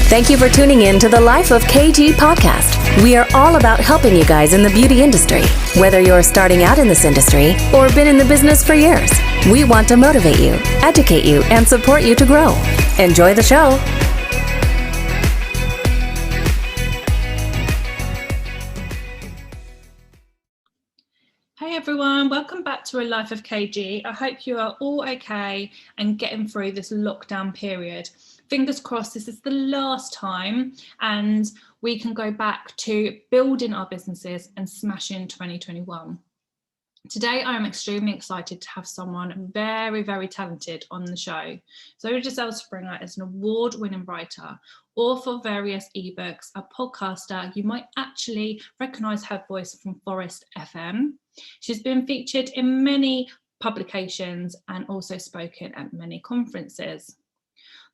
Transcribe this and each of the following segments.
Thank you for tuning in to the Life of KG podcast. We are all about helping you guys in the beauty industry. Whether you're starting out in this industry or been in the business for years, we want to motivate you, educate you, and support you to grow. Enjoy the show. Hey everyone, welcome back to A Life of KG. I hope you are all okay and getting through this lockdown period. Fingers crossed this is the last time and we can go back to building our businesses and smashing 2021. Today I am extremely excited to have someone very, very talented on the show. Zoé Belisle-Springer is an award-winning writer, author of various ebooks, a podcaster. You might actually recognise her voice from Phorest FM. She's been featured in many publications and also spoken at many conferences.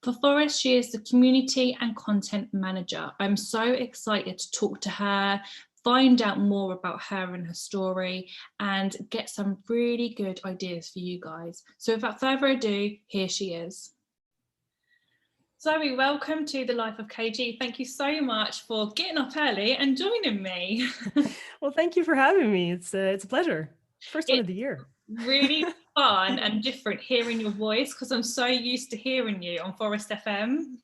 For Phorest, she is the community and content manager. I'm so excited to talk to her, find out more about her and her story, and get some really good ideas for you guys. So without further ado, here she is. Zoe, welcome to the Life of KG. Thank you so much for getting up early and joining me. Well, thank you for having me. It's a pleasure. First one of the year. Really fun and different hearing your voice because I'm so used to hearing you on Phorest FM.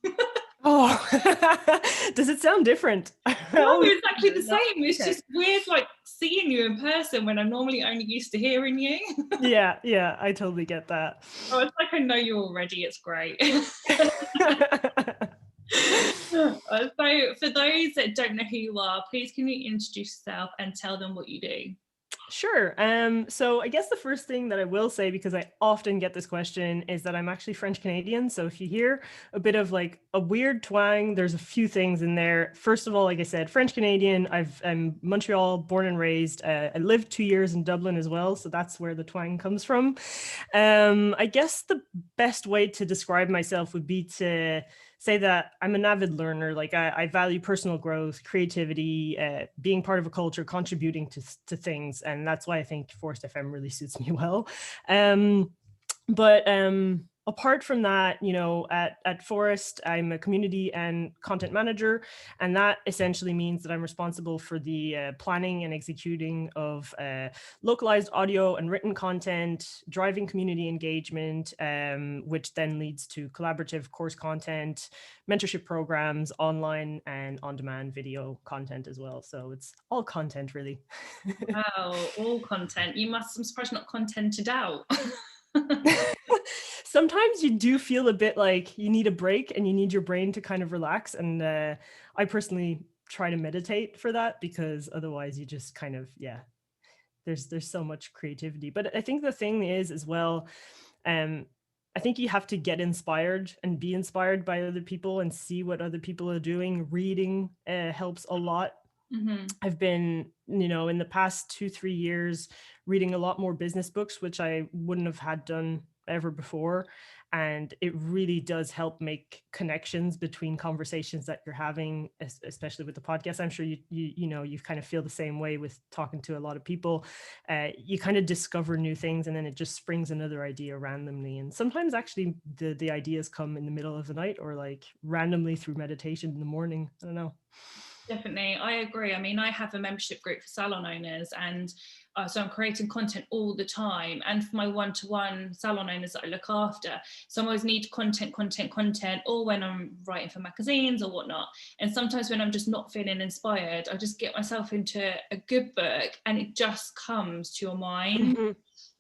Oh, does it sound different? No, it's exactly the same. It's just weird, like seeing you in person when I'm normally only used to hearing you. Yeah, I totally get that. Oh, it's like I know you already. It's great. So for those that don't know who you are, please can you introduce yourself and tell them what you do? Sure. So I guess the first thing that I will say, because I often get this question, is that I'm actually French Canadian. So if you hear a bit of like a weird twang, there's a few things in there. First of all, like I said, French Canadian. I'm Montreal born and raised. I lived 2 years in Dublin as well. So that's where the twang comes from. I guess the best way to describe myself would be to say that I'm an avid learner. Like I value personal growth, creativity, being part of a culture, contributing to things. And that's why I think Phorest FM really suits me well. But apart from that, you know, at Phorest, I'm a community and content manager. And that essentially means that I'm responsible for the planning and executing of localized audio and written content, driving community engagement, which then leads to collaborative course content, mentorship programs, online and on-demand video content as well. So it's all content, really. Wow, all content. I'm surprised you're not contented out. Sometimes you do feel a bit like you need a break and you need your brain to kind of relax. And I personally try to meditate for that, because otherwise you just kind of, there's so much creativity. But I think the thing is as well, I think you have to get inspired and be inspired by other people and see what other people are doing. Reading helps a lot. Mm-hmm. I've been, in the past 2-3 years, reading a lot more business books, which I wouldn't have had done ever before. And it really does help make connections between conversations that you're having, especially with the podcast. I'm sure you kind of feel the same way with talking to a lot of people. You kind of discover new things, and then it just springs another idea randomly. And sometimes actually the ideas come in the middle of the night, or like randomly through meditation in the morning. I don't know. Definitely, I agree. I mean, I have a membership group for salon owners, and so I'm creating content all the time. And for my one-to-one salon owners that I look after, so I always need content, or when I'm writing for magazines or whatnot. And sometimes when I'm just not feeling inspired, I just get myself into a good book and it just comes to your mind. Mm-hmm.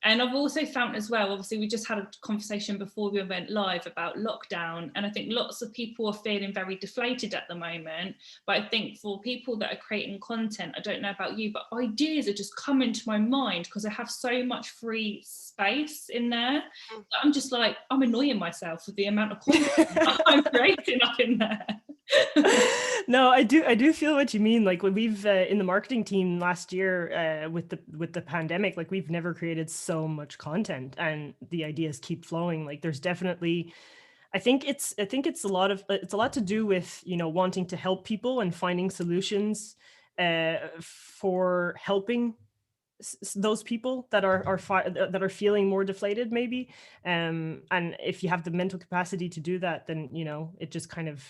And I've also found as well, obviously we just had a conversation before we went live about lockdown, and I think lots of people are feeling very deflated at the moment. But I think for people that are creating content, I don't know about you, but ideas are just coming to my mind because I have so much free space in there. I'm just like, I'm annoying myself with the amount of content I'm creating up in there. No, I do feel what you mean. Like when we've in the marketing team last year with the pandemic, like we've never created so much content, and the ideas keep flowing. Like there's definitely, I think it's a lot to do with, wanting to help people and finding solutions for helping those people that are feeling more deflated maybe, and if you have the mental capacity to do that, then it just kind of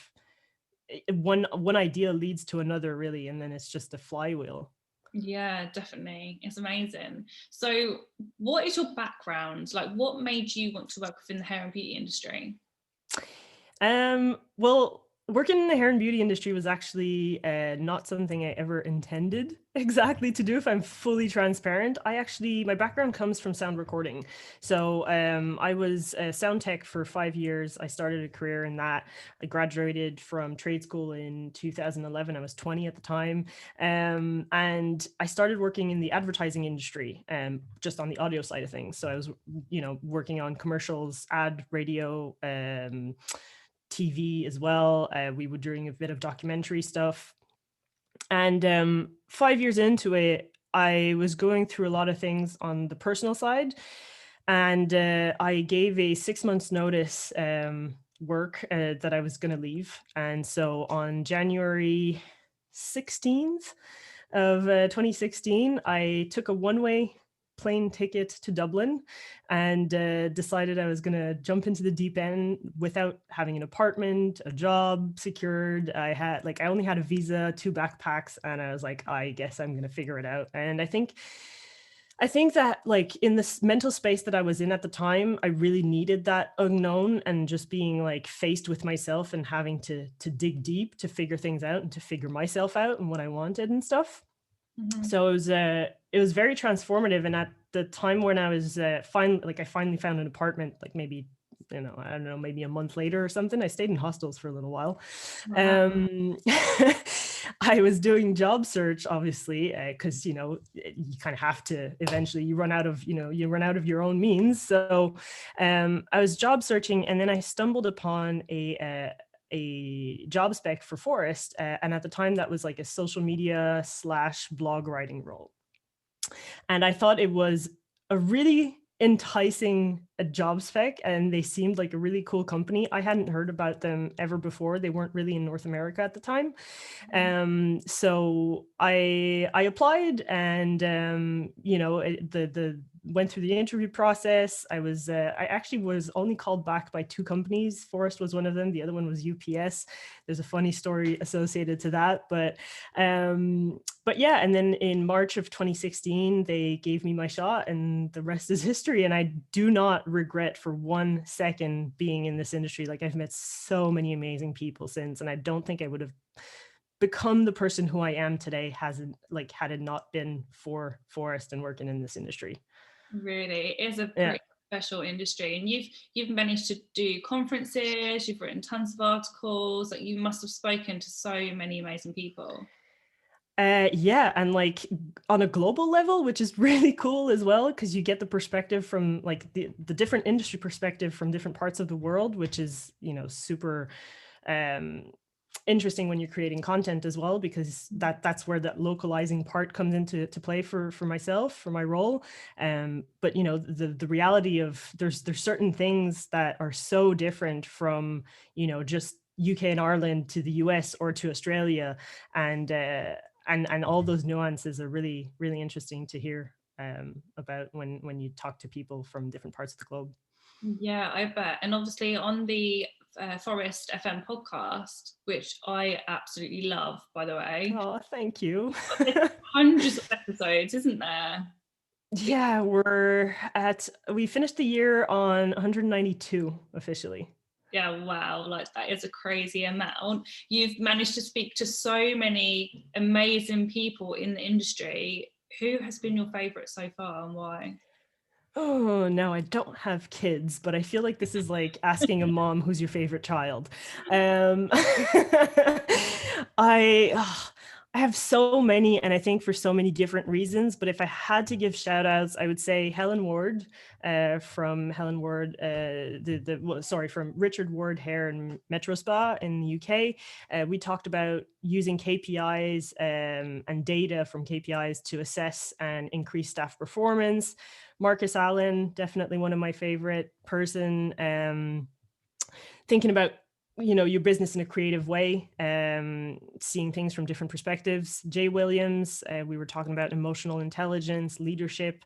one idea leads to another really, and then it's just a flywheel. Yeah, definitely. It's amazing. So what is your background? Like, what made you want to work within the hair and beauty industry? Well, working in the hair and beauty industry was actually not something I ever intended exactly to do, if I'm fully transparent. My background comes from sound recording. So I was a sound tech for 5 years. I started a career in that. I graduated from trade school in 2011. I was 20 at the time. And I started working in the advertising industry, just on the audio side of things. So I was, working on commercials, ad, radio, TV as well. We were doing a bit of documentary stuff. And 5 years into it, I was going through a lot of things on the personal side. And I gave a 6 months notice work that I was going to leave. And so on January 16th of 2016, I took a one-way plane ticket to Dublin and decided I was going to jump into the deep end without having an apartment, a job secured. I only had a visa, 2 backpacks, and I was like, I guess I'm going to figure it out. And I think that, like, in this mental space that I was in at the time, I really needed that unknown and just being like faced with myself and having to dig deep to figure things out and to figure myself out and what I wanted and stuff. Mm-hmm. So it was very transformative. And at the time when I was I finally found an apartment, like maybe, I don't know, maybe a month later or something. I stayed in hostels for a little while. Wow. I was doing job search, obviously, because, you kind of have to, eventually you run out of your own means. So I was job searching, and then I stumbled upon a job spec for Phorest. And at the time that was like a social media / blog writing role. And I thought it was a really enticing job spec, and they seemed like a really cool company. I hadn't heard about them ever before. They weren't really in North America at the time. So I applied, and the went through the interview process. I actually was only called back by 2 companies. Phorest was one of them. The other one was UPS. There's a funny story associated to that, but yeah. And then in March of 2016, they gave me my shot, and the rest is history. And I do not regret for 1 second being in this industry. Like, I've met so many amazing people since, and I don't think I would have become the person who I am today had it not been for Phorest and working in this industry. Really, it is a pretty special industry, and you've managed to do conferences, you've written tons of articles, like, you must have spoken to so many amazing people. Yeah, and like on a global level, which is really cool as well, because you get the perspective from like the different industry perspective from different parts of the world, which is, super interesting when you're creating content as well, because that's where that localizing part comes into play for myself, for my role. But the reality of there's certain things that are so different from just UK and Ireland to the US or to Australia, and all those nuances are really, really interesting to hear about when you talk to people from different parts of the globe. Yeah, I bet. And obviously on the Phorest FM podcast, which I absolutely love, by the way. Oh, thank you. Hundreds of episodes, isn't there? Yeah, we finished the year on 192 officially. Yeah, wow, like that is a crazy amount. You've managed to speak to so many amazing people in the industry. Who has been your favorite so far, and why? Oh, no, I don't have kids, but I feel like this is like asking a mom who's your favorite child. I have so many, and I think for so many different reasons, but if I had to give shout outs, I would say Helen Ward from from Richard Ward Hair and Metro Spa in the UK. We talked about using KPIs and data from KPIs to assess and increase staff performance. Marcus Allen, definitely one of my favorite person. Thinking about your business in a creative way, seeing things from different perspectives. Jay Williams, we were talking about emotional intelligence, leadership,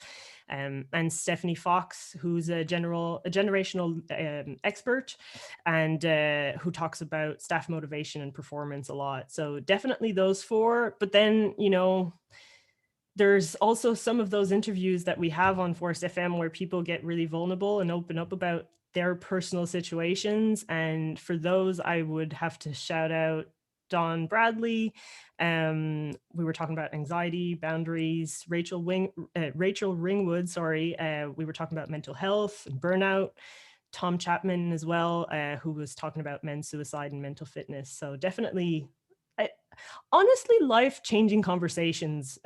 and Stephanie Fox, who's a generational expert, and who talks about staff motivation and performance a lot. So definitely those four. But then, there's also some of those interviews that we have on Phorest FM where people get really vulnerable and open up about their personal situations. And for those, I would have to shout out Don Bradley. We were talking about anxiety, boundaries. Rachel Ringwood, we were talking about mental health and burnout. Tom Chapman as well, who was talking about men's suicide and mental fitness. So definitely, honestly, life-changing conversations.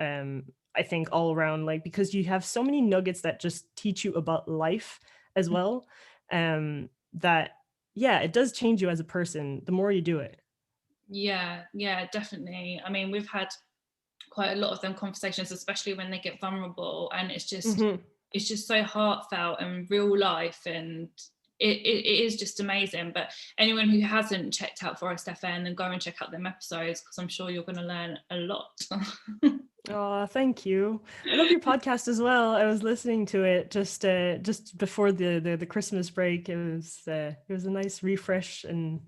I think all around, like, because you have so many nuggets that just teach you about life as well. That, yeah, it does change you as a person the more you do it. Yeah, definitely. I mean, we've had quite a lot of them conversations, especially when they get vulnerable, and it's just it's just so heartfelt and real life, and it is just amazing. But anyone who hasn't checked out Phorest FM, then go and check out them episodes, because I'm sure you're going to learn a lot. Oh, thank you. I love your podcast as well. I was listening to it just before the Christmas break. It was a nice refresh, and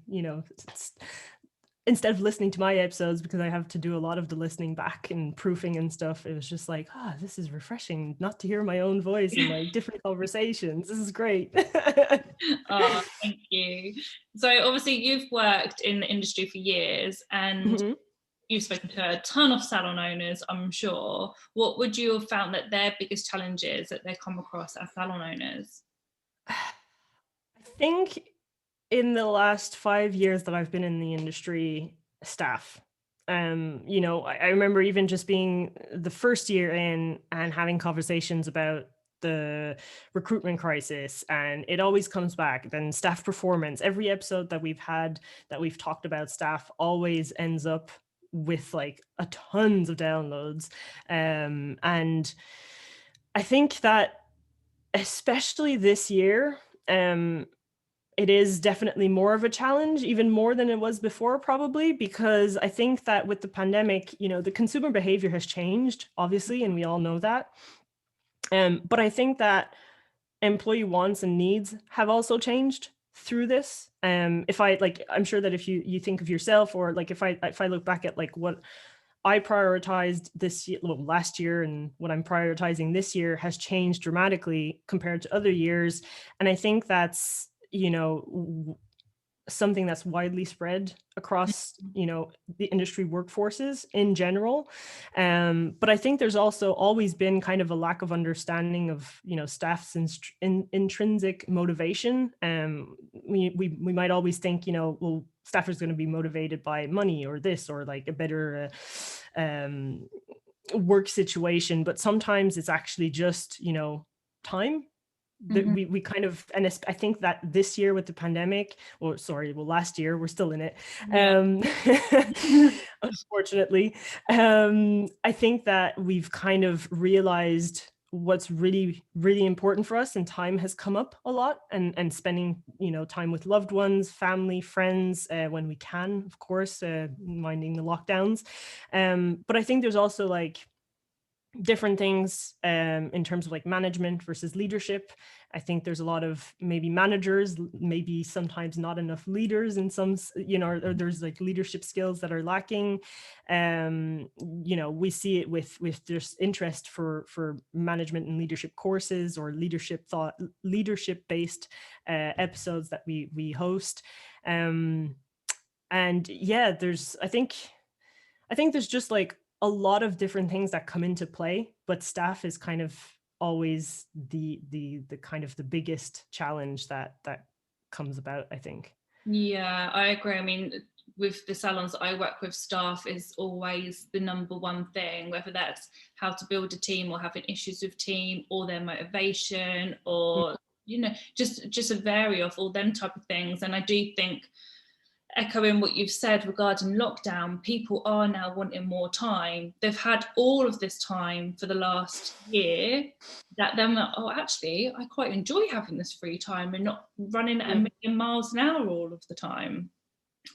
instead of listening to my episodes, because I have to do a lot of the listening back and proofing and stuff, it was just like, this is refreshing not to hear my own voice in like different conversations. This is great. Oh, thank you. So obviously you've worked in the industry for years, and you've spoken to a ton of salon owners, I'm sure. What would you have found that their biggest challenges that they come across as salon owners? I think in the last 5 years that I've been in the industry, staff. I remember even just being the first year in and having conversations about the recruitment crisis, and it always comes back. Then staff performance. Every episode that we've had that we've talked about staff always ends up with like a tons of downloads. And I think that especially this year, it is definitely more of a challenge, even more than it was before, probably, because I think that with the pandemic, the consumer behavior has changed, obviously, and we all know that. But I think that employee wants and needs have also changed through this. I'm sure that if you think of yourself, or like if I look back at like what I prioritized last year, and what I'm prioritizing this year has changed dramatically compared to other years. And I think that's, something that's widely spread across, the industry workforces in general. But I think there's also always been kind of a lack of understanding of, staff's intrinsic motivation. We might always think, staff is going to be motivated by money or this, or like a better work situation. But sometimes it's actually just, time. We kind of, and I think that this year with the pandemic, last year, we're still in it, unfortunately. I think that we've kind of realized what's really, really important for us, and time has come up a lot, and spending, time with loved ones, family, friends, when we can, of course, minding the lockdowns. But I think there's also like different things in terms of like management versus leadership. I think there's a lot of maybe managers, maybe sometimes not enough leaders in some, or there's like leadership skills that are lacking. We see it with just interest for management and leadership courses, or leadership based episodes that we host. And yeah, I think there's just like a lot of different things that come into play, but staff is kind of always the kind of the biggest challenge that comes about, I think. Yeah, I agree. I mean, with the salons that I work with, staff is always the number one thing, whether that's how to build a team, or having issues with team, or their motivation, or just a vary of all them type of things. And I do think, echoing what you've said regarding lockdown, people are now wanting more time. They've had all of this time for the last year, that then, actually, I quite enjoy having this free time and not running at a million miles an hour all of the time.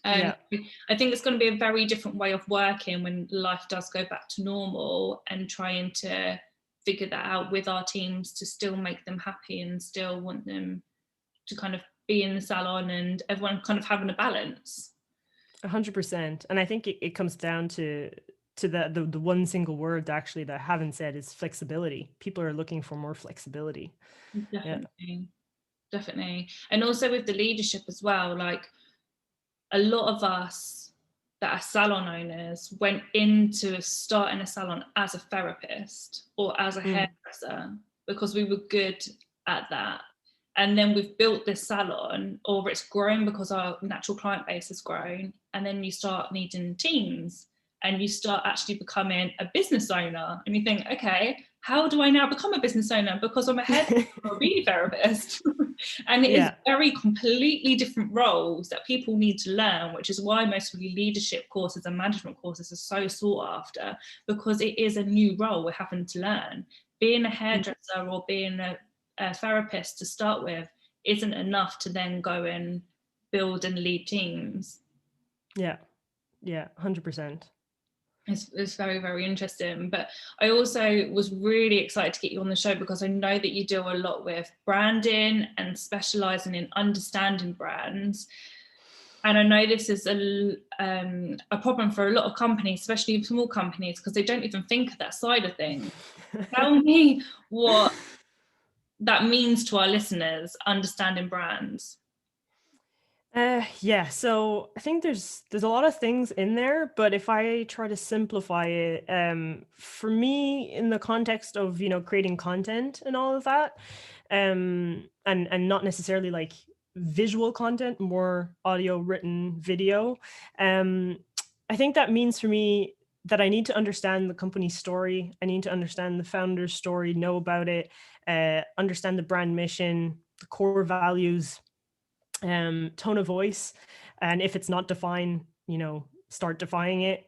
And Yeah. I think it's going to be a very different way of working when life does go back to normal, and trying to figure that out with our teams to still make them happy and still want them to kind of be in the salon and everyone kind of having a balance. 100%. And I think it comes down to the one single word actually that I haven't said is flexibility. People are looking for more flexibility. Yeah. Definitely. And also with the leadership as well, like a lot of us that are salon owners went into starting a salon as a therapist or as a hairdresser because we were good at that. And then we've built this salon, or it's grown because our natural client base has grown. And then you start needing teams and you start actually becoming a business owner. And you think, okay, how do I now become a business owner? Because I'm a hairdresser or a beauty therapist. And it is very completely different roles that people need to learn, which is why most of the leadership courses and management courses are so sought after, because it is a new role we're having to learn. Being a hairdresser or being a therapist to start with isn't enough to then go and build and lead teams. Yeah, 100%. It's very, very interesting. But I also was really excited to get you on the show because I know that you deal a lot with branding and specializing in understanding brands. And I know this is a problem for a lot of companies, especially small companies, because they don't even think of that side of things. Tell me what that means to our listeners, understanding brands. Yeah, so I think there's a lot of things in there, but if I try to simplify it, for me, in the context of creating content and all of that, and not necessarily like visual content, more audio, written, video, I think that means for me that I need to understand the company's story. I need to understand the founder's story, know about it, understand the brand mission, the core values, tone of voice, and if it's not defined, start defining it,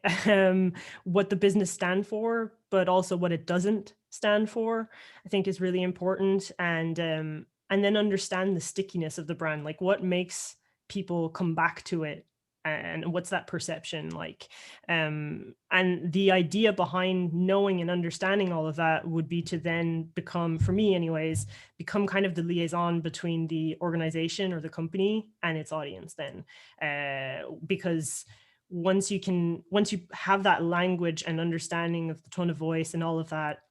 what the business stand for, but also what it doesn't stand for, I think is really important. And then understand the stickiness of the brand, like what makes people come back to it, and what's that perception like. And the idea behind knowing and understanding all of that would be to then become, for me anyways, become kind of the liaison between the organization or the company and its audience then, because once you have that language and understanding of the tone of voice and all of that,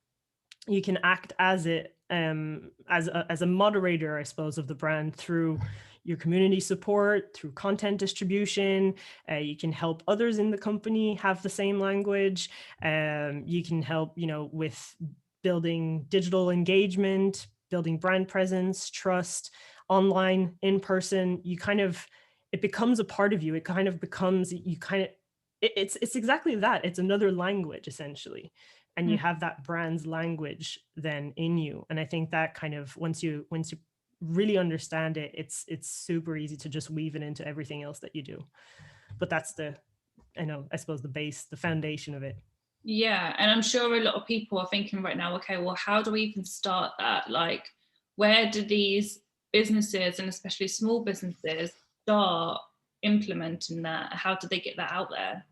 you can act as it, as a moderator, I suppose, of the brand through your community support, through content distribution. You can help others in the company have the same language. You can help, with building digital engagement, building brand presence, trust, online, in person. It becomes a part of you. It kind of becomes, it's exactly that. It's another language, essentially. And you have that brand's language then in you. And I think that kind of, once you really understand it, it's super easy to just weave it into everything else that you do. But that's I suppose the base, the foundation of it. Yeah, and I'm sure a lot of people are thinking right now, okay, well, how do we even start that? Like, where do these businesses, and especially small businesses, start implementing that? How do they get that out there?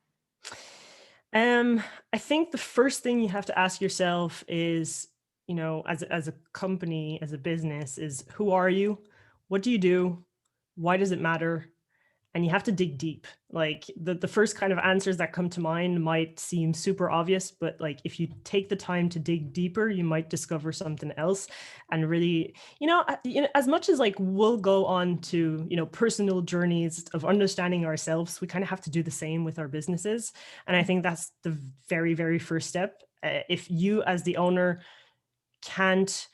I think the first thing you have to ask yourself is, as a company, as a business, is who are you? What do you do? Why does it matter? And you have to dig deep. Like the first kind of answers that come to mind might seem super obvious, but like if you take the time to dig deeper, you might discover something else. And really, as much as like we'll go on to, personal journeys of understanding ourselves, we kind of have to do the same with our businesses. And I think that's the very, very first step. If you as the owner can't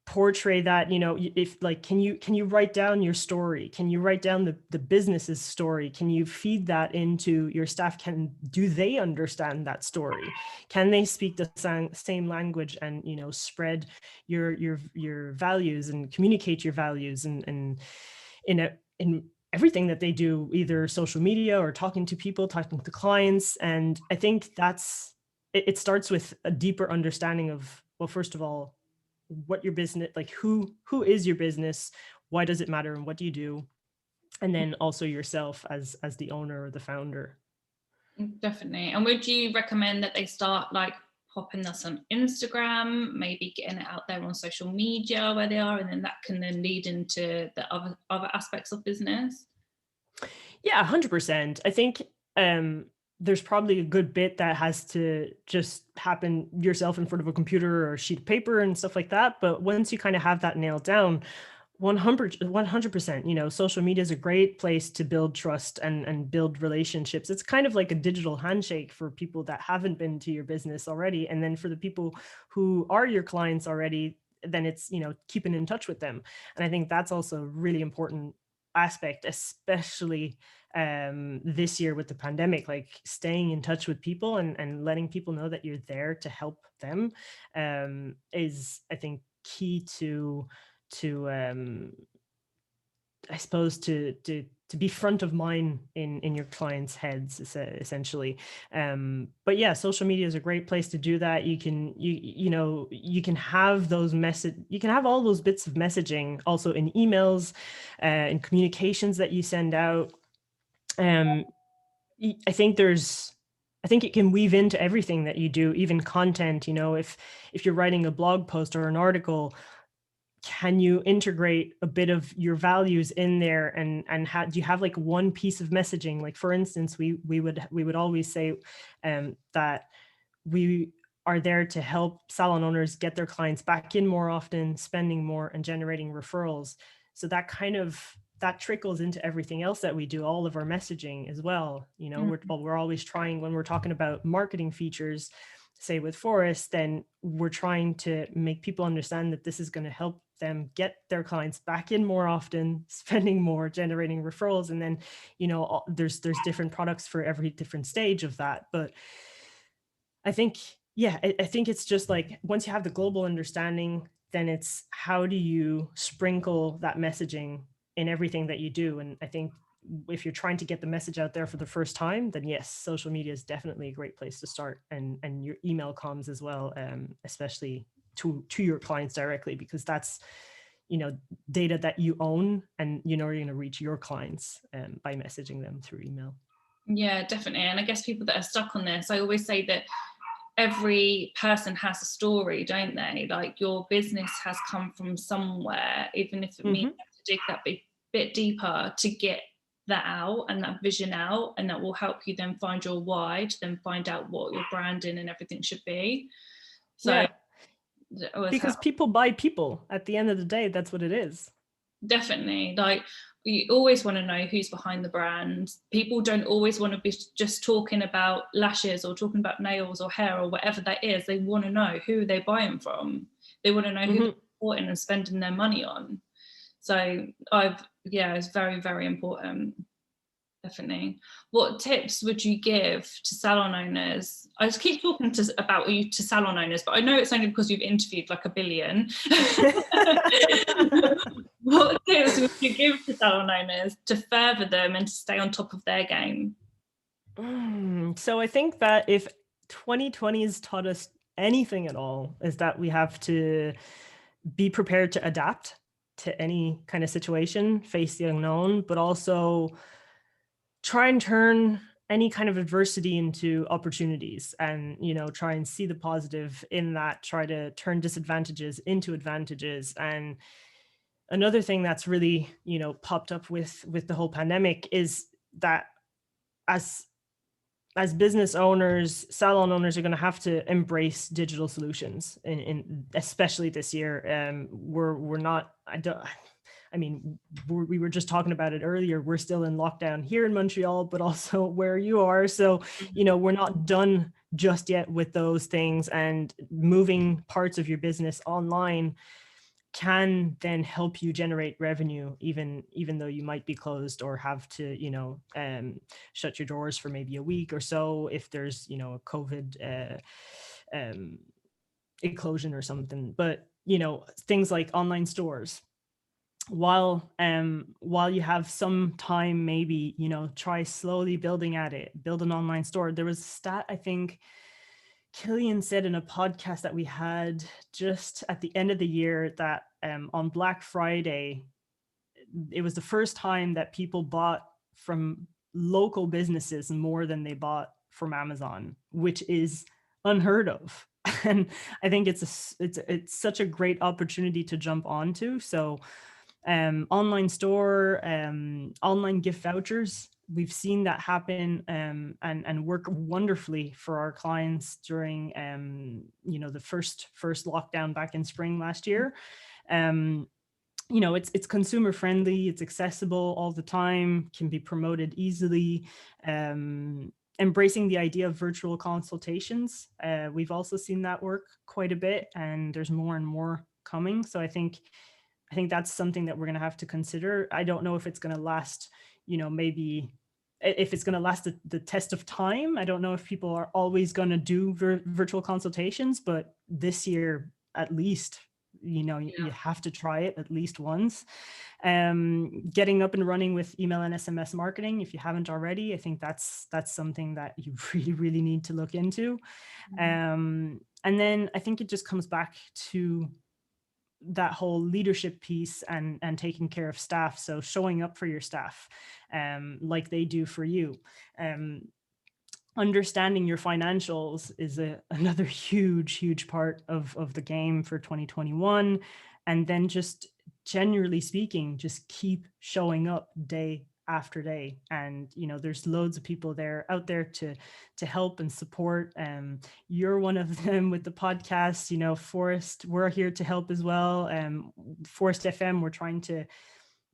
portray that, if like, can you write down your story? Can you write down the business's story? Can you feed that into your staff? Do they understand that story? Can they speak the same language and, spread your values and communicate your values and in everything that they do, either social media or talking to people, talking to clients? And I think it starts with a deeper understanding of, well, first of all, what your business, like who is your business, why does it matter, and what do you do? and then also yourself as the owner or the founder. Definitely. And would you recommend that they start like popping this on Instagram, maybe getting it out there on social media where they are, and then that can then lead into the other aspects of business? Yeah, 100%. I think there's probably a good bit that has to just happen yourself in front of a computer or a sheet of paper and stuff like that. But once you kind of have that nailed down, 100%, social media is a great place to build trust and build relationships. It's kind of like a digital handshake for people that haven't been to your business already. And then for the people who are your clients already, then it's, keeping in touch with them. And I think that's also a really important aspect, especially this year with the pandemic, like staying in touch with people and letting people know that you're there to help them is, I think, key to I suppose to be front of mind in your clients' heads, essentially. But yeah, social media is a great place to do that. You can have you can have all those bits of messaging also in emails, in communications that you send out. I think it can weave into everything that you do, even content. If you're writing a blog post or an article, can you integrate a bit of your values in there, and do you have like one piece of messaging? Like, for instance, we would always say that we are there to help salon owners get their clients back in more often, spending more, and generating referrals. So that trickles into everything else that we do, all of our messaging as well. We're always trying, when we're talking about marketing features, say with Phorest, then we're trying to make people understand that this is going to help them get their clients back in more often, spending more, generating referrals. And then, there's different products for every different stage of that. But I think, I think it's just like, once you have the global understanding, then it's how do you sprinkle that messaging in everything that you do. And I think if you're trying to get the message out there for the first time, then yes, social media is definitely a great place to start, and your email comms as well, especially to your clients directly, because that's data that you own, and you're going to reach your clients by messaging them through email. Yeah, definitely. And I guess people that are stuck on this, I always say that every person has a story, don't they? Like, your business has come from somewhere, even if it means you have to dig that bit deeper to get that out and that vision out, and that will help you then find your why, to then find out what your branding and everything should be. So because people buy people at the end of the day, that's what it is. Definitely. Like, you always want to know who's behind the brand. People don't always want to be just talking about lashes or talking about nails or hair or whatever that is. They want to know who they're buying from. They want to know who they're supporting and spending their money on. So it's very, very important. Definitely. What tips would you give to salon owners? I just keep talking about you to salon owners, but I know it's only because you've interviewed like a billion. What tips would you give to salon owners to further them and to stay on top of their game? So I think that if 2020 has taught us anything at all, is that we have to be prepared to adapt to any kind of situation, face the unknown, but also try and turn any kind of adversity into opportunities, and try and see the positive in that, try to turn disadvantages into advantages. And another thing that's really popped up with the whole pandemic is that as business owners, salon owners are going to have to embrace digital solutions, in especially this year. We were just talking about it earlier. We're still in lockdown here in Montreal, but also where you are. So, we're not done just yet with those things, and moving parts of your business online can then help you generate revenue, even though you might be closed or have to, shut your doors for maybe a week or so, if there's, a COVID eclosion or something. But, things like online stores, while you have some time, maybe, try slowly building at it, build an online store. There was a stat, I think Killian said in a podcast that we had just at the end of the year, that on Black Friday, it was the first time that people bought from local businesses more than they bought from Amazon, which is unheard of. And I think it's such a great opportunity to jump onto. So online store, online gift vouchers, we've seen that happen and work wonderfully for our clients during the first lockdown back in spring last year. It's consumer friendly, it's accessible all the time, can be promoted easily. Embracing the idea of virtual consultations, we've also seen that work quite a bit, and there's more and more coming. So I think that's something that we're going to have to consider. I don't know if it's going to last, maybe if it's going to last the test of time. I don't know if people are always going to do virtual consultations, but this year at least, you have to try it at least once. Getting up and running with email and SMS marketing, if you haven't already, I think that's something that you really, really need to look into. And then I think it just comes back to that whole leadership piece and taking care of staff. So showing up for your staff, like they do for you. Understanding your financials is another huge part of the game for 2021. And then just generally speaking, just keep showing up day after day. And, there's loads of people out there to help and support. You're one of them with the podcast, Phorest, we're here to help as well. Phorest FM, we're trying to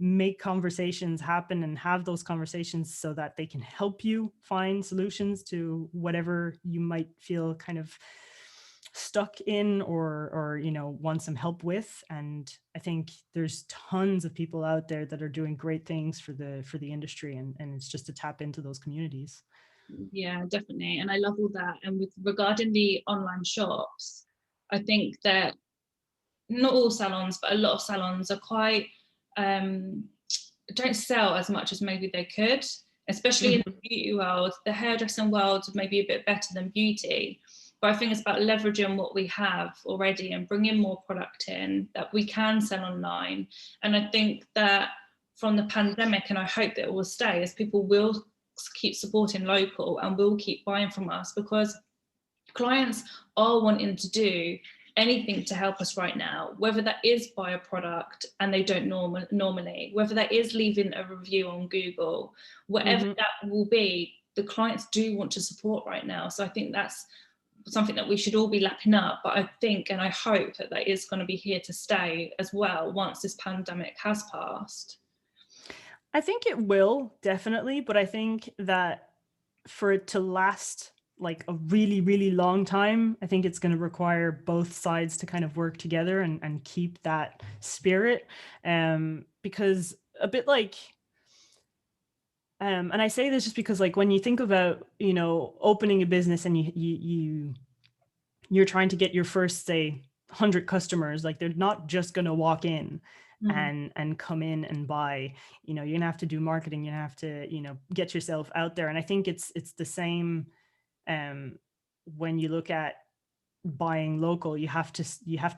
make conversations happen and have those conversations so that they can help you find solutions to whatever you might feel kind of stuck in or want some help with. And I think there's tons of people out there that are doing great things for the industry, and it's just to tap into those communities. Yeah, definitely. And I love all that. And regarding the online shops, I think that not all salons, but a lot of salons are quite don't sell as much as maybe they could, especially in the beauty world. The hairdressing world may be a bit better than beauty, but I think it's about leveraging what we have already and bringing more product in that we can sell online. And I think that from the pandemic, and I hope that it will stay, as people will keep supporting local and will keep buying from us, because clients are wanting to do anything to help us right now, whether that is buy a product and they don't normally, whether that is leaving a review on Google, whatever that will be, the clients do want to support right now. So I think that's something that we should all be lapping up. But I think and I hope that is going to be here to stay as well once this pandemic has passed. I think it will, definitely, but I think that for it to last like a really, really long time, I think it's going to require both sides to kind of work together and keep that spirit. Because a bit like, and I say this just because like when you think about, opening a business and you're trying to get your first, say, 100 customers, like they're not just going to walk in and come in and buy. You're going to have to do marketing, you have to, get yourself out there. And I think it's the same when you look at buying local. You have to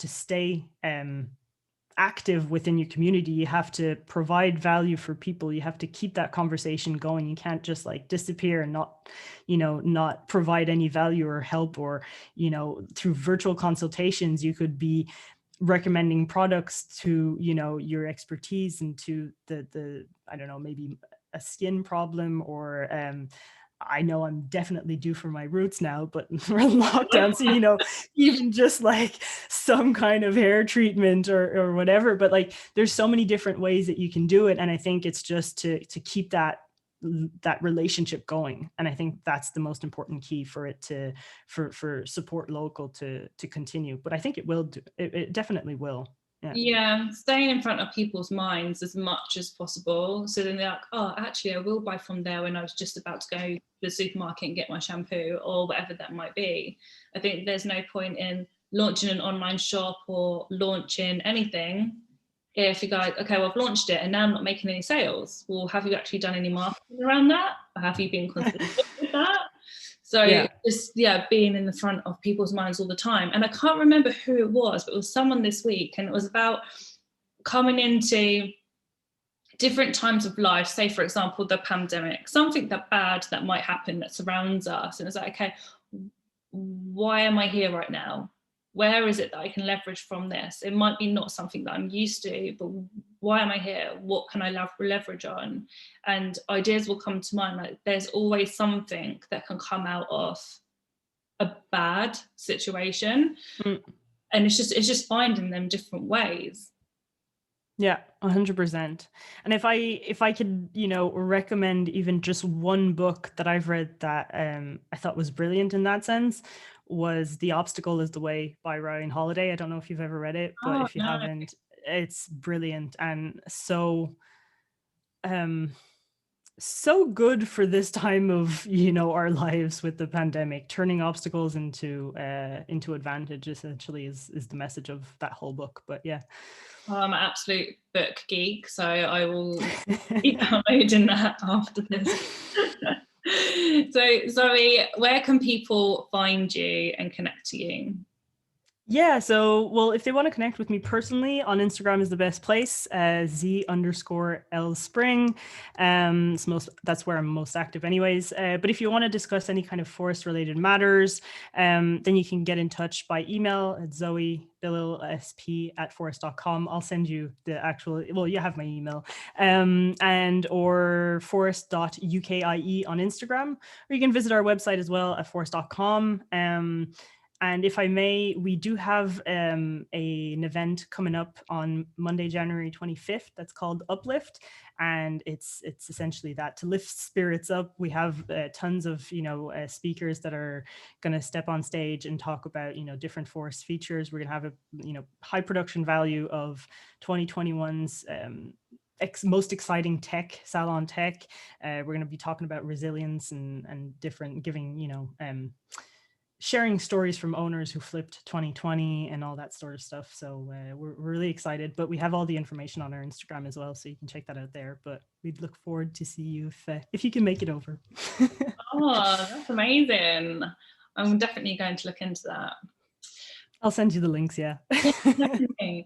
stay active within your community. You have to provide value for people. You have to keep that conversation going. You can't just like disappear and not provide any value or help, or through virtual consultations you could be recommending products to your expertise and to the I don't know, maybe a skin problem, or I know I'm definitely due for my roots now, but we're in lockdown, so even just like some kind of hair treatment or whatever. But like, there's so many different ways that you can do it, and I think it's just to keep that relationship going. And I think that's the most important key for it for support local to continue. But I think it will do. It definitely will. Yeah, staying in front of people's minds as much as possible. So then they're like, oh, actually, I will buy from there when I was just about to go to the supermarket and get my shampoo or whatever that might be. I think there's no point in launching an online shop or launching anything if you go, okay, well, I've launched it and now I'm not making any sales. Well, have you actually done any marketing around that? Or have you been consistent with that? So just being in the front of people's minds all the time. And I can't remember who it was, but it was someone this week, and it was about coming into different times of life, say for example the pandemic, something that bad that might happen that surrounds us, and it's like, okay, why am I here right now? Where is it that I can leverage from this? It might be not something that I'm used to, but why am I here? What can I leverage on? And ideas will come to mind. Like, there's always something that can come out of a bad situation. And it's just finding them different ways. Yeah, 100%. And if I could, recommend even just one book that I've read that I thought was brilliant in that sense, was The Obstacle is the Way by Ryan Holiday. I don't know if you've ever read it, but if you haven't, it's brilliant and so good for this time of our lives with the pandemic. Turning obstacles into advantage essentially is the message of that whole book. But yeah. I'm an absolute book geek, so I will keep downloading that after this. So Zoe, where can people find you and connect to you? Yeah, so, well, if they want to connect with me personally, on Instagram is the best place, Z_L_Spring. That's where I'm most active anyways. But if you want to discuss any kind of Phorest related matters, then you can get in touch by email at Zoé Belisle-Springer@Phorest.com. I'll send you the actual, well, you have my email, and or Phorest.UKIE on Instagram, or you can visit our website as well at Phorest.com. And if I may, we do have an event coming up on Monday, January 25th. That's called Uplift. And it's essentially that, to lift spirits up. We have tons of, speakers that are going to step on stage and talk about, different Phorest features. We're going to have a, high production value of 2021's most exciting tech, Salon Tech. We're going to be talking about resilience and different, sharing stories from owners who flipped 2020 and all that sort of stuff. So we're really excited, but we have all the information on our Instagram as well, so you can check that out there. But we'd look forward to see you if you can make it over. Oh, that's amazing. I'm definitely going to look into that. I'll send you the links, yeah. Definitely.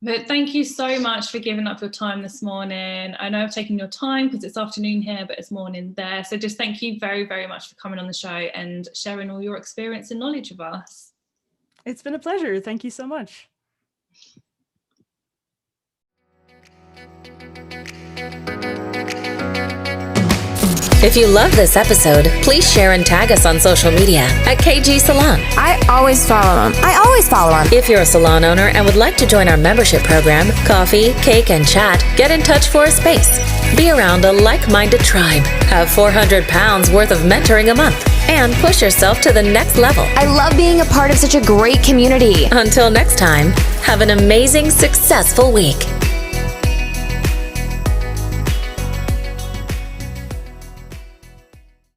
But thank you so much for giving up your time this morning. I know I've taken your time because it's afternoon here, but it's morning there. So just thank you very, very much for coming on the show and sharing all your experience and knowledge with us. It's been a pleasure. Thank you so much. If you love this episode, please share and tag us on social media at KG Salon. I always follow them. If you're a salon owner and would like to join our membership program, coffee, cake, and chat, get in touch for a space. Be around a like-minded tribe. Have 400 pounds worth of mentoring a month. And push yourself to the next level. I love being a part of such a great community. Until next time, have an amazing, successful week.